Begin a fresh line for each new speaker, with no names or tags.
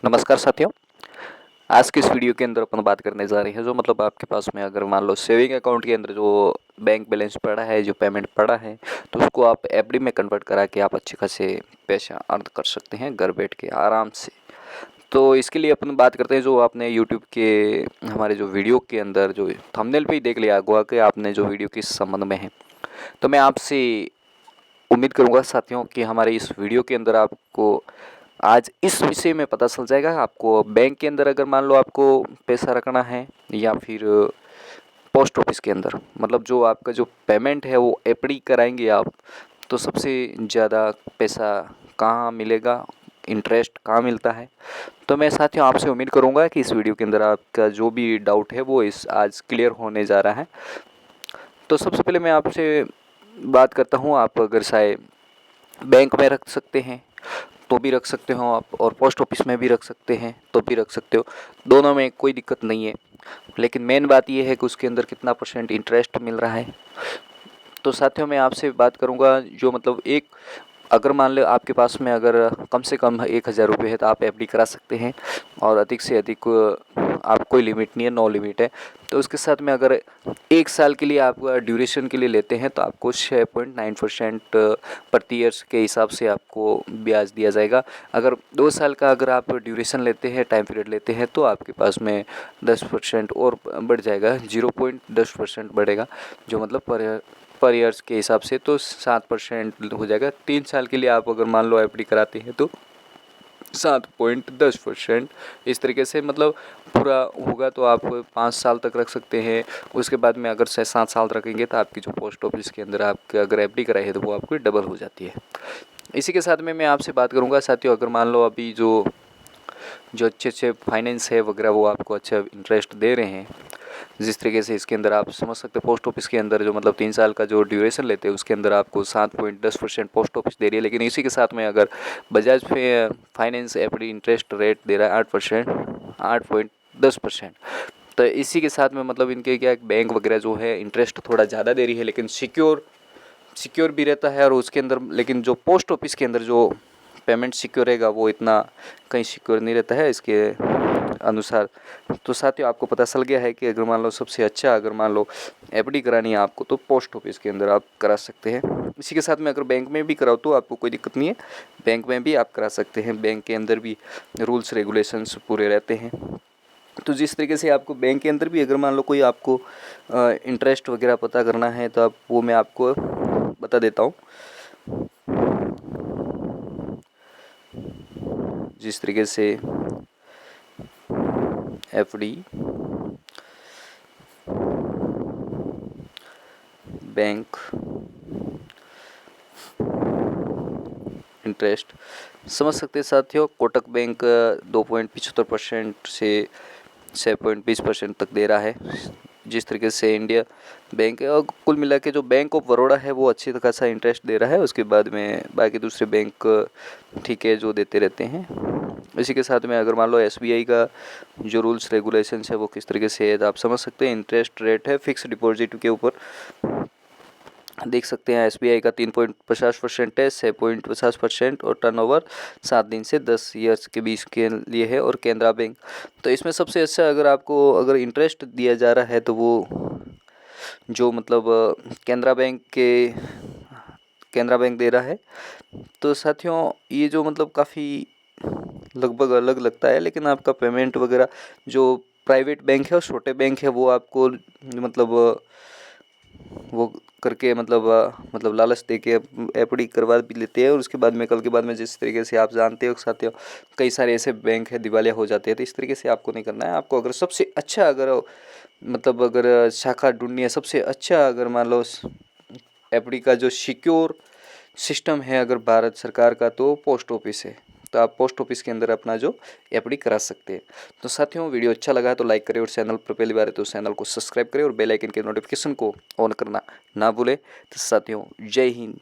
नमस्कार साथियों। आज की इस वीडियो के अंदर अपन बात करने जा रहे हैं जो मतलब आपके पास में अगर मान लो सेविंग अकाउंट के अंदर जो बैंक बैलेंस पड़ा है, जो पेमेंट पड़ा है, तो उसको आप एफडी में कन्वर्ट करा के आप अच्छे खासे पैसा अर्न कर सकते हैं घर बैठ के आराम से। तो इसके लिए अपन बात करते हैं जो आपने यूट्यूब के हमारे जो वीडियो के अंदर जो थंबनेल पे ही देख लिया होगा कि आपने जो वीडियो किस संबंध में है। तो मैं आपसे उम्मीद करूँगा साथियों कि हमारे इस वीडियो के अंदर आपको आज इस विषय में पता चल जाएगा। आपको बैंक के अंदर अगर मान लो आपको पैसा रखना है या फिर पोस्ट ऑफिस के अंदर, मतलब जो आपका जो पेमेंट है वो एफडी कराएंगे आप, तो सबसे ज़्यादा पैसा कहाँ मिलेगा, इंटरेस्ट कहाँ मिलता है। तो मैं साथियों आपसे उम्मीद करूँगा कि इस वीडियो के अंदर आपका जो भी डाउट है वो इस आज क्लियर होने जा रहा है। तो सबसे पहले मैं आपसे बात करता हूँ, आप अगर चाहे बैंक में रख सकते हैं तो भी रख सकते हो आप, और पोस्ट ऑफिस में भी रख सकते हैं तो भी रख सकते हो। दोनों में कोई दिक्कत नहीं है, लेकिन मेन बात यह है कि उसके अंदर कितना परसेंट इंटरेस्ट मिल रहा है। तो साथियों मैं आपसे बात करूंगा जो मतलब एक, अगर मान लो आपके पास में अगर कम से कम 1,000 रुपये है तो आप एफडी करा सकते हैं, और अधिक से अधिक आप कोई लिमिट नहीं है, नो लिमिट है। तो उसके साथ में अगर 1 साल के लिए आप ड्यूरेशन के लिए लेते हैं तो आपको 6.9% प्रति ईयर्स के हिसाब से आपको ब्याज दिया जाएगा। अगर 2 साल का अगर आप ड्यूरेशन लेते हैं, टाइम पीरियड लेते हैं, तो आपके पास में 10% और बढ़ जाएगा, 0.10% बढ़ेगा, जो मतलब पर ईयर्स के हिसाब से तो 7% हो जाएगा। 3 साल के लिए आप अगर मान लो एफडी कराते हैं तो 7.10%। इस तरीके से मतलब पूरा होगा तो आप 5 साल तक रख सकते हैं। उसके बाद में अगर 6-7 साल रखेंगे तो आपकी जो पोस्ट ऑफिस के अंदर आपके अगर एफडी कराई है तो वो आपकी डबल हो जाती है। इसी के साथ में मैं आपसे बात करूंगा साथियों, अगर मान लो अभी जो जो अच्छे अच्छे फाइनेंस है वगैरह वो आपको अच्छा इंटरेस्ट दे रहे हैं, जिस तरीके से इसके अंदर आप समझ सकते हैं पोस्ट ऑफिस के अंदर जो मतलब 3 साल का जो ड्यूरेशन लेते हैं उसके अंदर आपको 7.10% पोस्ट ऑफिस दे रही है। लेकिन इसी के साथ में अगर बजाज पे फाइनेंस एफडी इंटरेस्ट रेट दे रहा है 8%, 8.10%। तो इसी के साथ में मतलब इनके क्या बैंक वगैरह जो है इंटरेस्ट थोड़ा ज़्यादा दे रही है, लेकिन सिक्योर भी रहता है। और उसके अंदर लेकिन जो पोस्ट ऑफिस के अंदर जो पेमेंट सिक्योर रहेगा वो इतना कहीं सिक्योर नहीं रहता है इसके अनुसार। तो साथियों आपको पता चल गया है कि अगर मान लो सबसे अच्छा अगर मान लो एफडी करानी है आपको तो पोस्ट ऑफिस के अंदर आप करा सकते हैं। इसी के साथ में अगर बैंक में भी कराओ तो आपको कोई दिक्कत नहीं है, बैंक में भी आप करा सकते हैं। बैंक के अंदर भी रूल्स रेगुलेशंस पूरे रहते हैं। तो जिस तरीके से आपको बैंक के अंदर भी अगर मान लो कोई आपको इंटरेस्ट वगैरह पता करना है तो आप वो मैं आपको बता देता हूँ। जिस तरीके से एफडी बैंक इंटरेस्ट समझ सकते हैं साथियों। कोटक बैंक 2.75% से 6.20% तक दे रहा है। जिस तरीके से इंडिया बैंक है, और कुल मिला के जो बैंक ऑफ बड़ौदा है वो अच्छी खासा इंटरेस्ट दे रहा है। उसके बाद में बाकी दूसरे बैंक ठीक है जो देते रहते हैं। इसी के साथ में अगर मान लो एसबीआई का जो रूल्स रेगुलेशंस है वो किस तरीके से है तो आप समझ सकते हैं। इंटरेस्ट रेट है फिक्स डिपॉजिट के ऊपर, देख सकते हैं एसबीआई का 3.50% है, 6.50%, और टर्नओवर 7 दिन से 10 ईयर्स के बीच के लिए है। और केनरा बैंक तो इसमें सबसे अच्छा अगर आपको अगर इंटरेस्ट दिया जा रहा है तो वो जो मतलब केनरा बैंक दे रहा है। तो साथियों ये जो मतलब काफ़ी लगभग अलग लगता है, लेकिन आपका पेमेंट वगैरह जो प्राइवेट बैंक है और छोटे बैंक है वो आपको मतलब वो करके मतलब लालच दे के एफडी करवा भी लेते हैं। और उसके बाद में कल के बाद में जिस तरीके से आप जानते हो साथियों कई सारे ऐसे बैंक है दिवालिया हो जाते हैं। तो इस तरीके से आपको नहीं करना है। आपको अगर सबसे अच्छा अगर मतलब अगर शाखा ढूंढनी है, सबसे अच्छा अगर मान लो एफडी का जो सिक्योर सिस्टम है अगर भारत सरकार का, तो पोस्ट ऑफिस है। तो आप पोस्ट ऑफिस के अंदर अपना जो एफडी करा सकते हैं। तो साथियों वीडियो अच्छा लगा तो लाइक करें, और चैनल पर पहली बार है तो चैनल को सब्सक्राइब करें और बेल आइकन के नोटिफिकेशन को ऑन करना ना भूलें। तो साथियों जय हिंद।